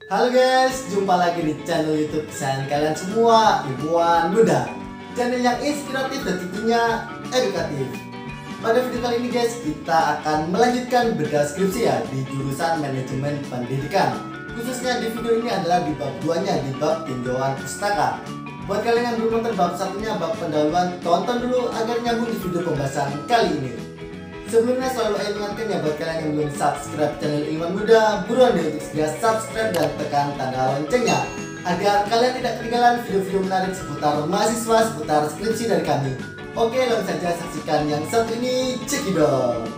Halo guys, jumpa lagi di channel YouTube kesayangan kalian semua, Ilmuwan Muda. Channel yang inspiratif dan tentunya edukatif. Pada video kali ini guys, kita akan melanjutkan bedah skripsi ya di jurusan manajemen pendidikan. Khususnya di video ini adalah di bab 2-nya, di bab tinjauan pustaka. Buat kalian yang belum nonton bab satunya, bab pendahuluan, tonton dulu agar nyambung di video pembahasan kali ini. Sebelumnya selalu saya ingatkan ya buat kalian yang belum subscribe channel Ilmuwan Muda, buruan deh untuk segera subscribe dan tekan tanda loncengnya agar kalian tidak ketinggalan video-video menarik seputar mahasiswa, seputar skripsi dari kami. Oke, langsung saja saksikan yang satu ini, cekidot.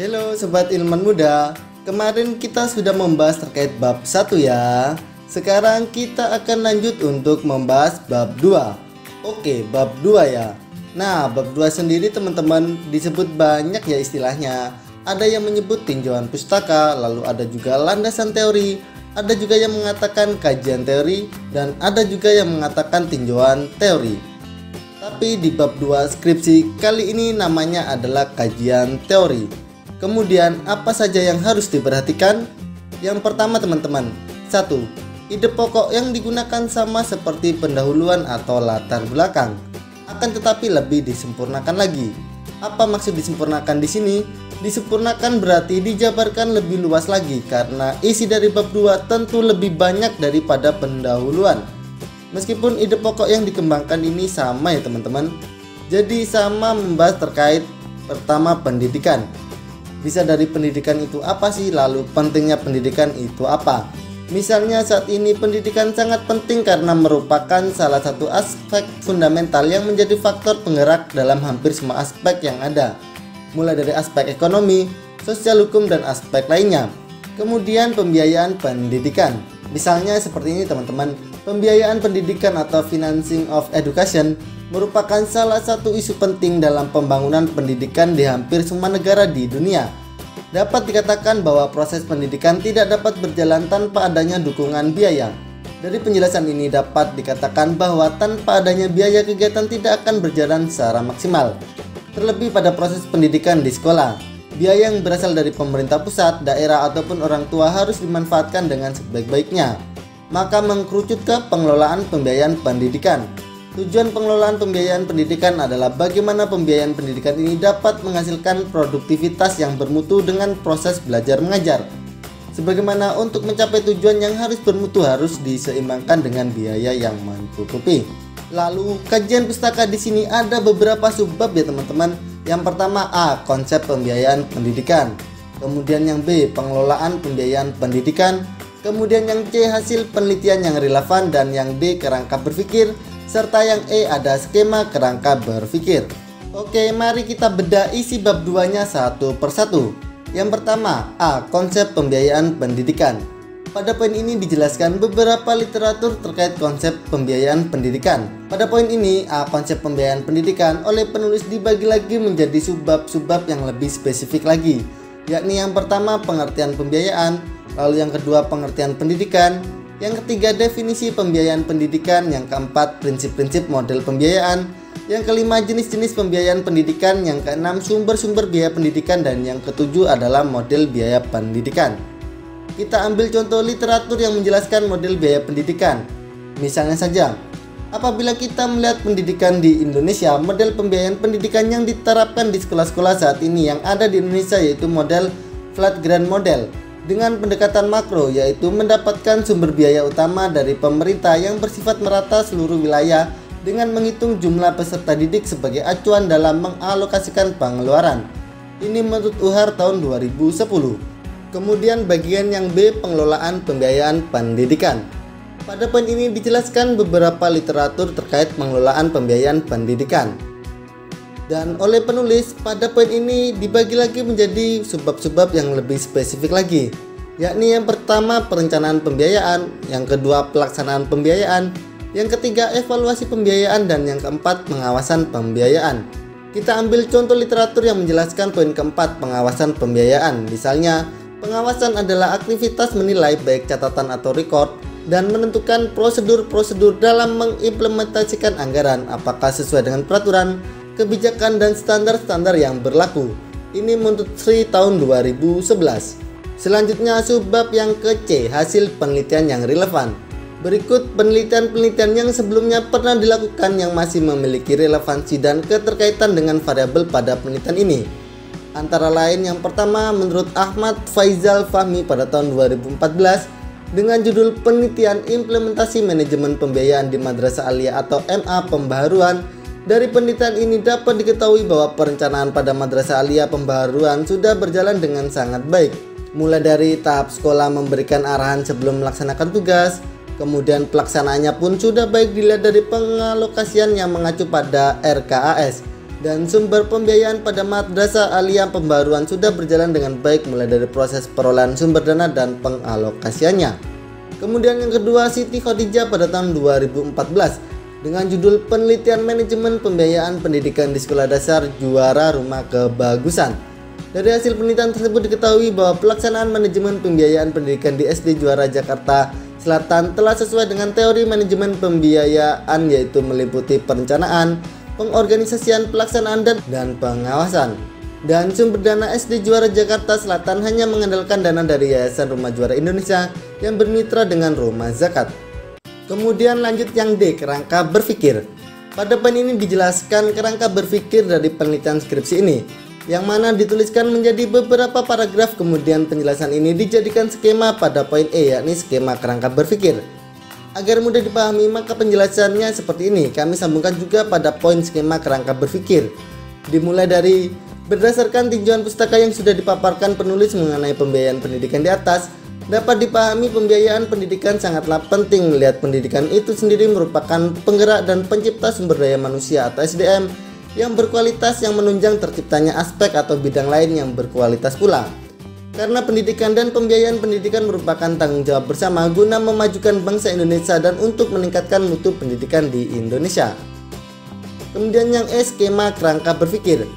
Halo Sobat Ilmuwan Muda, kemarin kita sudah membahas terkait bab 1 ya. Sekarang kita akan lanjut untuk membahas bab 2. Oke, bab 2 ya. Nah, bab 2 sendiri teman-teman disebut banyak ya istilahnya. Ada yang menyebut tinjauan pustaka, lalu ada juga landasan teori, ada juga yang mengatakan kajian teori, dan ada juga yang mengatakan tinjauan teori. Tapi di bab 2 skripsi kali ini namanya adalah kajian teori. Kemudian apa saja yang harus diperhatikan? Yang pertama teman-teman, 1. Ide pokok yang digunakan sama seperti pendahuluan atau latar belakang, akan tetapi lebih disempurnakan lagi. Apa maksud disempurnakan di sini? Disempurnakan berarti dijabarkan lebih luas lagi karena isi dari bab 2 tentu lebih banyak daripada pendahuluan. Meskipun ide pokok yang dikembangkan ini sama ya teman-teman. Jadi sama membahas terkait pertama pendidikan. Bisa dari pendidikan itu apa sih, lalu pentingnya pendidikan itu apa. Misalnya saat ini pendidikan sangat penting karena merupakan salah satu aspek fundamental yang menjadi faktor penggerak dalam hampir semua aspek yang ada. Mulai dari aspek ekonomi, sosial, hukum, dan aspek lainnya. Kemudian pembiayaan pendidikan. Misalnya seperti ini teman-teman, pembiayaan pendidikan atau financing of education merupakan salah satu isu penting dalam pembangunan pendidikan di hampir semua negara di dunia. Dapat dikatakan bahwa proses pendidikan tidak dapat berjalan tanpa adanya dukungan biaya. Dari penjelasan ini dapat dikatakan bahwa tanpa adanya biaya kegiatan tidak akan berjalan secara maksimal. Terlebih pada proses pendidikan di sekolah, biaya yang berasal dari pemerintah pusat, daerah, ataupun orang tua harus dimanfaatkan dengan sebaik-baiknya. Maka mengkerucut ke pengelolaan pembiayaan pendidikan. Tujuan pengelolaan pembiayaan pendidikan adalah bagaimana pembiayaan pendidikan ini dapat menghasilkan produktivitas yang bermutu dengan proses belajar mengajar. Sebagaimana untuk mencapai tujuan yang harus bermutu harus diseimbangkan dengan biaya yang mencukupi. Lalu kajian pustaka di sini ada beberapa subbab ya teman-teman. Yang pertama A, konsep pembiayaan pendidikan. Kemudian yang B, pengelolaan pembiayaan pendidikan. Kemudian yang C, hasil penelitian yang relevan, dan yang D, kerangka berpikir. Serta yang E ada skema kerangka berpikir. Oke, mari kita bedah isi bab 2-nya satu persatu. Yang pertama, A, konsep pembiayaan pendidikan. Pada poin ini dijelaskan beberapa literatur terkait konsep pembiayaan pendidikan. Pada poin ini, A, konsep pembiayaan pendidikan oleh penulis dibagi lagi menjadi subbab-subbab yang lebih spesifik lagi, yakni yang pertama pengertian pembiayaan, lalu yang kedua pengertian pendidikan, yang ketiga definisi pembiayaan pendidikan, yang keempat prinsip-prinsip model pembiayaan, yang kelima jenis-jenis pembiayaan pendidikan, yang keenam sumber-sumber biaya pendidikan, dan yang ketujuh adalah model biaya pendidikan. Kita ambil contoh literatur yang menjelaskan model biaya pendidikan. Misalnya saja, apabila kita melihat pendidikan di Indonesia, model pembiayaan pendidikan yang diterapkan di sekolah-sekolah saat ini yang ada di Indonesia yaitu model flat grant model, dengan pendekatan makro, yaitu mendapatkan sumber biaya utama dari pemerintah yang bersifat merata seluruh wilayah dengan menghitung jumlah peserta didik sebagai acuan dalam mengalokasikan pengeluaran. Ini menurut UHAR tahun 2010. Kemudian bagian yang B, pengelolaan pembiayaan pendidikan. Pada poin ini dijelaskan beberapa literatur terkait pengelolaan pembiayaan pendidikan. Dan oleh penulis pada poin ini dibagi lagi menjadi subbab-subbab yang lebih spesifik lagi, yakni yang pertama perencanaan pembiayaan, yang kedua pelaksanaan pembiayaan, yang ketiga evaluasi pembiayaan, dan yang keempat pengawasan pembiayaan. Kita ambil contoh literatur yang menjelaskan poin keempat, pengawasan pembiayaan. Misalnya, pengawasan adalah aktivitas menilai baik catatan atau record dan menentukan prosedur-prosedur dalam mengimplementasikan anggaran apakah sesuai dengan peraturan, kebijakan, dan standar-standar yang berlaku. Ini menurut Sri tahun 2011. Selanjutnya subbab yang ke-C, hasil penelitian yang relevan. Berikut penelitian-penelitian yang sebelumnya pernah dilakukan yang masih memiliki relevansi dan keterkaitan dengan variabel pada penelitian ini. Antara lain yang pertama menurut Ahmad Faizal Fahmi pada tahun 2014 dengan judul penelitian implementasi manajemen pembiayaan di Madrasah Aliyah atau MA pembaharuan. Dari penelitian ini dapat diketahui bahwa perencanaan pada Madrasah Aliyah pembaharuan sudah berjalan dengan sangat baik. Mulai dari tahap sekolah memberikan arahan sebelum melaksanakan tugas, kemudian pelaksanaannya pun sudah baik dilihat dari pengalokasian yang mengacu pada RKAS. Dan sumber pembiayaan pada Madrasah Aliyah pembaharuan sudah berjalan dengan baik mulai dari proses perolehan sumber dana dan pengalokasiannya. Kemudian yang kedua, Siti Khadijah pada tahun 2014 dengan judul penelitian manajemen pembiayaan pendidikan di sekolah dasar juara rumah kebagusan. Dari hasil penelitian tersebut diketahui bahwa pelaksanaan manajemen pembiayaan pendidikan di SD Juara Jakarta Selatan telah sesuai dengan teori manajemen pembiayaan, yaitu meliputi perencanaan, pengorganisasian, pelaksanaan, dan pengawasan. Dan sumber dana SD Juara Jakarta Selatan hanya mengandalkan dana dari Yayasan Rumah Juara Indonesia yang bermitra dengan Rumah Zakat. Kemudian lanjut yang D, kerangka berpikir. Pada poin ini dijelaskan kerangka berpikir dari penelitian skripsi ini, yang mana dituliskan menjadi beberapa paragraf. Kemudian penjelasan ini dijadikan skema pada poin E, yakni skema kerangka berpikir. Agar mudah dipahami maka penjelasannya seperti ini. Kami sambungkan juga pada poin skema kerangka berpikir. Dimulai dari berdasarkan tinjauan pustaka yang sudah dipaparkan penulis mengenai pembiayaan pendidikan di atas, dapat dipahami pembiayaan pendidikan sangatlah penting. Melihat pendidikan itu sendiri merupakan penggerak dan pencipta sumber daya manusia atau SDM yang berkualitas, yang menunjang terciptanya aspek atau bidang lain yang berkualitas pula. Karena pendidikan dan pembiayaan pendidikan merupakan tanggung jawab bersama guna memajukan bangsa Indonesia dan untuk meningkatkan mutu pendidikan di Indonesia. Kemudian yang E, skema kerangka berpikir.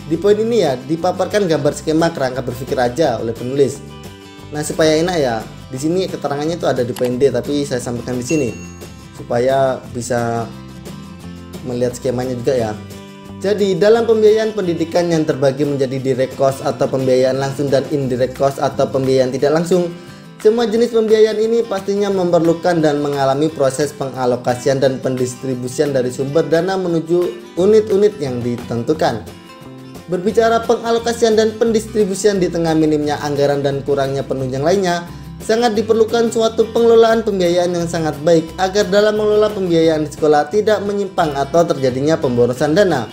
Di poin ini ya dipaparkan gambar skema kerangka berpikir aja oleh penulis. Nah, supaya enak ya, di sini keterangannya itu ada di poin D, tapi saya sampaikan di sini supaya bisa melihat skemanya juga ya. Jadi dalam pembiayaan pendidikan yang terbagi menjadi direct cost atau pembiayaan langsung dan indirect cost atau pembiayaan tidak langsung, semua jenis pembiayaan ini pastinya memerlukan dan mengalami proses pengalokasian dan pendistribusian dari sumber dana menuju unit-unit yang ditentukan. Berbicara pengalokasian dan pendistribusian di tengah minimnya anggaran dan kurangnya penunjang lainnya, sangat diperlukan suatu pengelolaan pembiayaan yang sangat baik agar dalam mengelola pembiayaan di sekolah tidak menyimpang atau terjadinya pemborosan dana.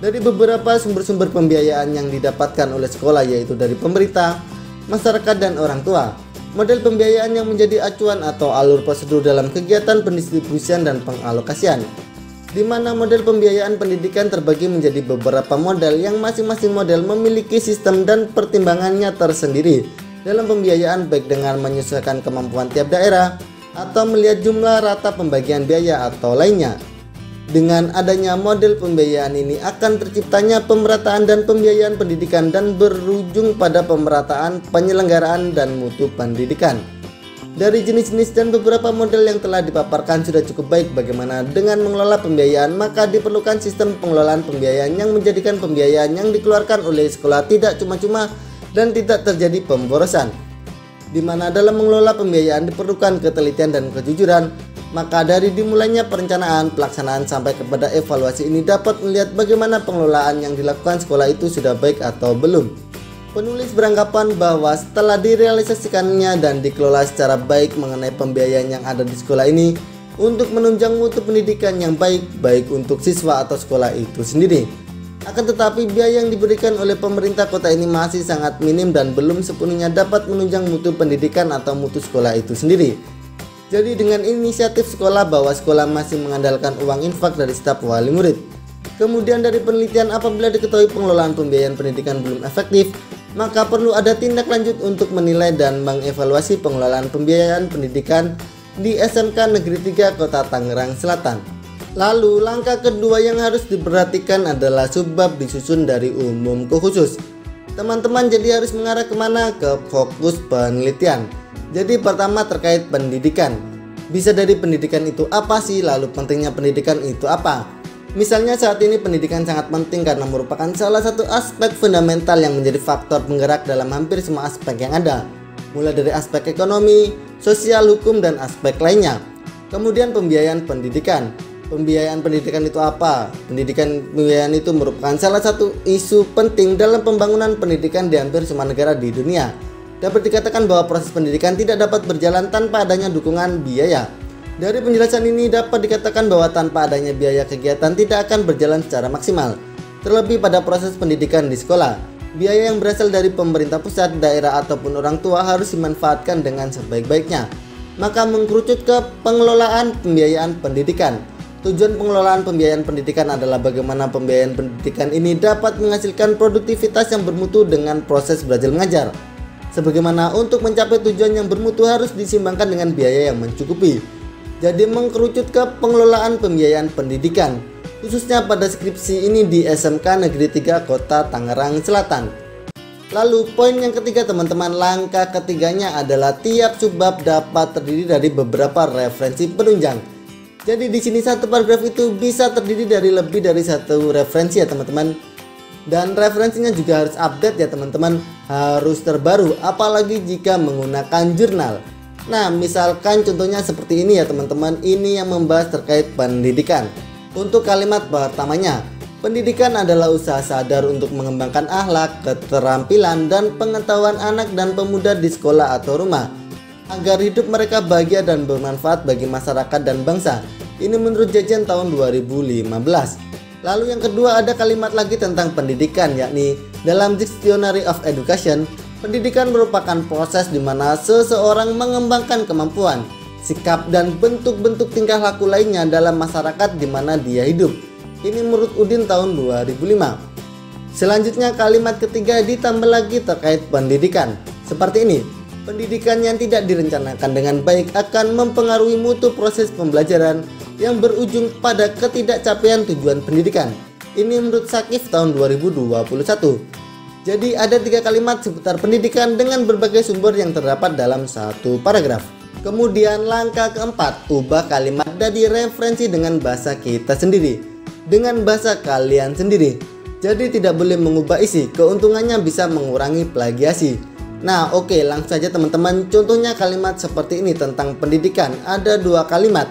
Dari beberapa sumber-sumber pembiayaan yang didapatkan oleh sekolah, yaitu dari pemerintah, masyarakat, dan orang tua. Model pembiayaan yang menjadi acuan atau alur prosedur dalam kegiatan pendistribusian dan pengalokasian, di mana model pembiayaan pendidikan terbagi menjadi beberapa model yang masing-masing model memiliki sistem dan pertimbangannya tersendiri dalam pembiayaan, baik dengan menyesuaikan kemampuan tiap daerah atau melihat jumlah rata pembagian biaya atau lainnya. Dengan adanya model pembiayaan ini akan terciptanya pemerataan dan pembiayaan pendidikan dan berujung pada pemerataan penyelenggaraan dan mutu pendidikan. Dari jenis-jenis dan beberapa model yang telah dipaparkan sudah cukup baik bagaimana dengan mengelola pembiayaan, maka diperlukan sistem pengelolaan pembiayaan yang menjadikan pembiayaan yang dikeluarkan oleh sekolah tidak cuma-cuma dan tidak terjadi pemborosan. Di mana dalam mengelola pembiayaan diperlukan ketelitian dan kejujuran. Maka dari dimulainya perencanaan, pelaksanaan sampai kepada evaluasi ini dapat melihat bagaimana pengelolaan yang dilakukan sekolah itu sudah baik atau belum. Penulis beranggapan bahwa setelah direalisasikannya dan dikelola secara baik mengenai pembiayaan yang ada di sekolah ini untuk menunjang mutu pendidikan yang baik untuk siswa atau sekolah itu sendiri. Akan tetapi biaya yang diberikan oleh pemerintah kota ini masih sangat minim dan belum sepenuhnya dapat menunjang mutu pendidikan atau mutu sekolah itu sendiri. Jadi dengan inisiatif sekolah bahwa sekolah masih mengandalkan uang infak dari staf wali murid. Kemudian dari penelitian apabila diketahui pengelolaan pembiayaan pendidikan belum efektif, maka perlu ada tindak lanjut untuk menilai dan mengevaluasi pengelolaan pembiayaan pendidikan di SMK Negeri 3 Kota Tangerang Selatan. Lalu langkah kedua yang harus diperhatikan adalah subbab disusun dari umum ke khusus. Teman-teman jadi harus mengarah kemana? Ke fokus penelitian. Jadi pertama terkait pendidikan. Bisa dari pendidikan itu apa sih? Lalu pentingnya pendidikan itu apa? Misalnya saat ini pendidikan sangat penting karena merupakan salah satu aspek fundamental yang menjadi faktor penggerak dalam hampir semua aspek yang ada. Mulai dari aspek ekonomi, sosial, hukum, dan aspek lainnya. Kemudian pembiayaan pendidikan. Pembiayaan pendidikan itu apa? Pembiayaan itu merupakan salah satu isu penting dalam pembangunan pendidikan di hampir semua negara di dunia. Dapat dikatakan bahwa proses pendidikan tidak dapat berjalan tanpa adanya dukungan biaya. Dari penjelasan ini dapat dikatakan bahwa tanpa adanya biaya kegiatan tidak akan berjalan secara maksimal. Terlebih pada proses pendidikan di sekolah, biaya yang berasal dari pemerintah pusat, daerah, ataupun orang tua harus dimanfaatkan dengan sebaik-baiknya. Maka mengkerucut ke pengelolaan pembiayaan pendidikan. Tujuan pengelolaan pembiayaan pendidikan adalah bagaimana pembiayaan pendidikan ini dapat menghasilkan produktivitas yang bermutu dengan proses belajar mengajar. Sebagaimana untuk mencapai tujuan yang bermutu harus disimbangkan dengan biaya yang mencukupi. Jadi mengkerucut ke pengelolaan pembiayaan pendidikan, khususnya pada skripsi ini di SMK Negeri 3 Kota Tangerang Selatan. Lalu poin yang ketiga teman-teman, langkah ketiganya adalah tiap subbab dapat terdiri dari beberapa referensi penunjang. Jadi di sini satu paragraf itu bisa terdiri dari lebih dari satu referensi ya teman-teman. Dan referensinya juga harus update ya teman-teman, harus terbaru apalagi jika menggunakan jurnal. Nah, misalkan contohnya seperti ini ya teman-teman, ini yang membahas terkait pendidikan. Untuk kalimat pertamanya, pendidikan adalah usaha sadar untuk mengembangkan akhlak, keterampilan, dan pengetahuan anak dan pemuda di sekolah atau rumah agar hidup mereka bahagia dan bermanfaat bagi masyarakat dan bangsa. Ini menurut Jajan tahun 2015. Lalu yang kedua ada kalimat lagi tentang pendidikan, yakni dalam Dictionary of Education, pendidikan merupakan proses di mana seseorang mengembangkan kemampuan, sikap, dan bentuk-bentuk tingkah laku lainnya dalam masyarakat di mana dia hidup. Ini menurut Udin tahun 2005. Selanjutnya kalimat ketiga ditambah lagi terkait pendidikan. Seperti ini. Pendidikan yang tidak direncanakan dengan baik akan mempengaruhi mutu proses pembelajaran yang berujung pada ketidakcapaian tujuan pendidikan. Ini menurut Sakif tahun 2021. Jadi ada 3 kalimat seputar pendidikan dengan berbagai sumber yang terdapat dalam satu paragraf. Kemudian langkah keempat, ubah kalimat dari referensi dengan bahasa kita sendiri, dengan bahasa kalian sendiri. Jadi tidak boleh mengubah isi, keuntungannya bisa mengurangi plagiasi. Nah oke, langsung saja teman-teman. Contohnya kalimat seperti ini tentang pendidikan. Ada 2 kalimat.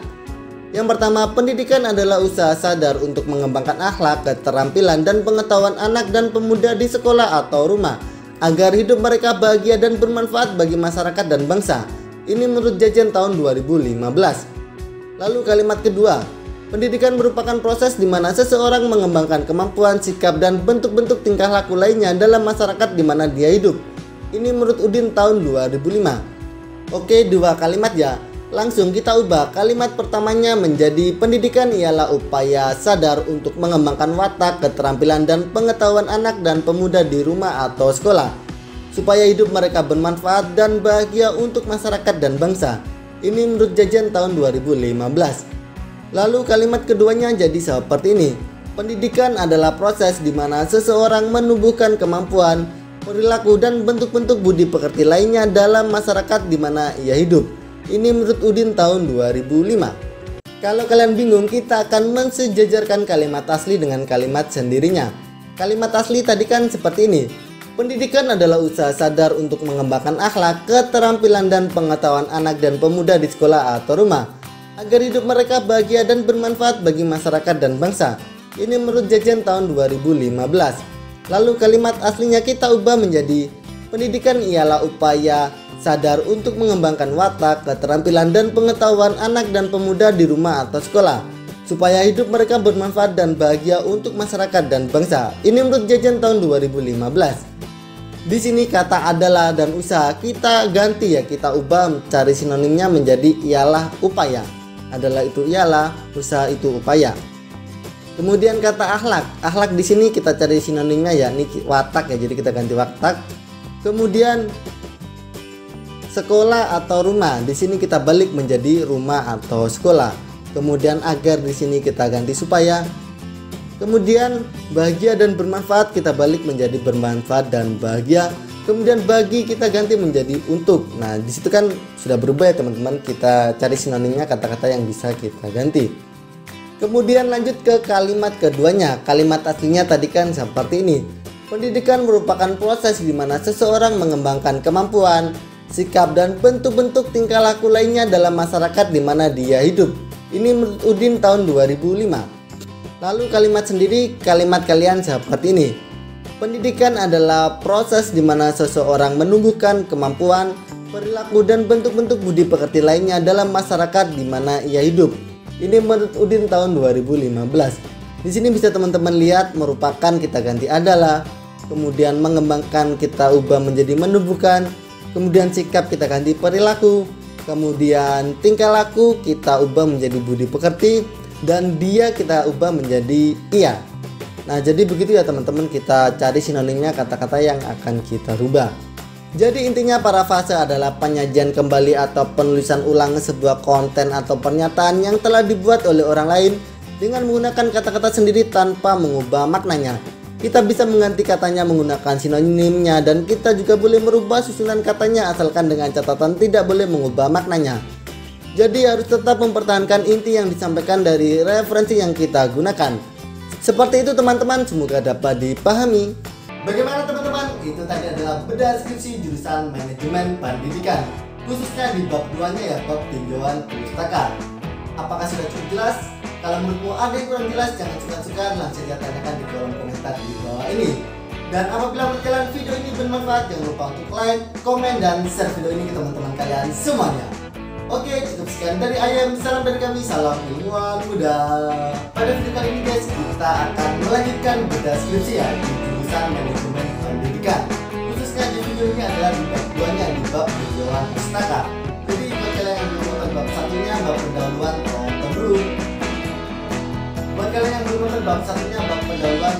Yang pertama, pendidikan adalah usaha sadar untuk mengembangkan akhlak, keterampilan, dan pengetahuan anak dan pemuda di sekolah atau rumah agar hidup mereka bahagia dan bermanfaat bagi masyarakat dan bangsa. Ini menurut Jajan tahun 2015. Lalu kalimat kedua, pendidikan merupakan proses di mana seseorang mengembangkan kemampuan, sikap, dan bentuk-bentuk tingkah laku lainnya dalam masyarakat di mana dia hidup. Ini menurut Udin tahun 2005. Oke, 2 kalimat ya. Langsung kita ubah. Kalimat pertamanya menjadi pendidikan ialah upaya sadar untuk mengembangkan watak, keterampilan, dan pengetahuan anak dan pemuda di rumah atau sekolah supaya hidup mereka bermanfaat dan bahagia untuk masyarakat dan bangsa. Ini menurut Jajan tahun 2015. Lalu kalimat keduanya jadi seperti ini. Pendidikan adalah proses di mana seseorang menumbuhkan kemampuan, perilaku, dan bentuk-bentuk budi pekerti lainnya dalam masyarakat di mana ia hidup. Ini menurut Udin tahun 2005. Kalau kalian bingung, kita akan mensejajarkan kalimat asli dengan kalimat sendirinya. Kalimat asli tadi kan seperti ini. Pendidikan adalah usaha sadar untuk mengembangkan akhlak, keterampilan, dan pengetahuan anak dan pemuda di sekolah atau rumah agar hidup mereka bahagia dan bermanfaat bagi masyarakat dan bangsa. Ini menurut Jajan tahun 2015. Lalu kalimat aslinya kita ubah menjadi pendidikan ialah upaya sadar untuk mengembangkan watak, keterampilan, dan pengetahuan anak dan pemuda di rumah atau sekolah supaya hidup mereka bermanfaat dan bahagia untuk masyarakat dan bangsa. Ini menurut Jajan tahun 2015. Di sini kata adalah dan usaha kita ganti ya, kita ubah cari sinonimnya menjadi ialah upaya. Adalah itu ialah, usaha itu upaya. Kemudian kata akhlak. Akhlak di sini kita cari sinonimnya ya, ini watak ya, jadi kita ganti watak. Kemudian sekolah atau rumah, di sini kita balik menjadi rumah atau sekolah. Kemudian agar di sini kita ganti supaya. Kemudian bahagia dan bermanfaat kita balik menjadi bermanfaat dan bahagia. Kemudian bagi kita ganti menjadi untuk. Nah, di situ kan sudah berubah ya teman-teman. Kita cari sinonimnya kata-kata yang bisa kita ganti. Kemudian lanjut ke kalimat keduanya. Kalimat aslinya tadi kan seperti ini. Pendidikan merupakan proses di mana seseorang mengembangkan kemampuan, sikap, dan bentuk-bentuk tingkah laku lainnya dalam masyarakat di mana dia hidup. Ini menurut Udin tahun 2005. Lalu kalimat sendiri, kalimat kalian seperti ini. Pendidikan adalah proses di mana seseorang menumbuhkan kemampuan, perilaku, dan bentuk-bentuk budi pekerti lainnya dalam masyarakat di mana ia hidup. Ini menurut Udin tahun 2015. Di sini bisa teman-teman lihat merupakan kita ganti adalah, kemudian mengembangkan kita ubah menjadi menumbuhkan, kemudian sikap kita ganti perilaku, kemudian tingkah laku kita ubah menjadi budi pekerti, dan dia kita ubah menjadi ia. Nah, jadi begitu ya teman-teman, kita cari sinonimnya kata-kata yang akan kita rubah. Jadi intinya parafrase adalah penyajian kembali atau penulisan ulang sebuah konten atau pernyataan yang telah dibuat oleh orang lain dengan menggunakan kata-kata sendiri tanpa mengubah maknanya. Kita bisa mengganti katanya menggunakan sinonimnya, dan kita juga boleh merubah susunan katanya asalkan dengan catatan tidak boleh mengubah maknanya. Jadi harus tetap mempertahankan inti yang disampaikan dari referensi yang kita gunakan. Seperti itu teman-teman, semoga dapat dipahami. Bagaimana teman-teman? Itu tadi adalah bedah skripsi jurusan manajemen pendidikan, khususnya di bab 2-nya ya, bab tinjauan pustaka. Apakah sudah cukup jelas? Kalau menurutmu ada yang kurang jelas, jangan sungkan-sungkan, langsung saja tanyakan di kolom komentar di bawah ini. Dan apabila menurut kalian video ini bermanfaat, jangan lupa untuk like, komen, dan share video ini ke teman-teman kalian semuanya. Oke, cukup sekian dari Ayam, salam dari kami, salam ilmuwan muda. Pada video kali ini guys, kita akan melanjutkan bedah skripsi ya di jurusan manajemen pendidikan. Khususnya di video ini adalah di bab 2-nya, di bab tinjauan pustaka. Jadi buat kalian yang belum nonton bab 1-nya, bab pendahuluan, tonton dulu. Buat kalian yang belum nonton bab 1-nya, bab pendahuluan,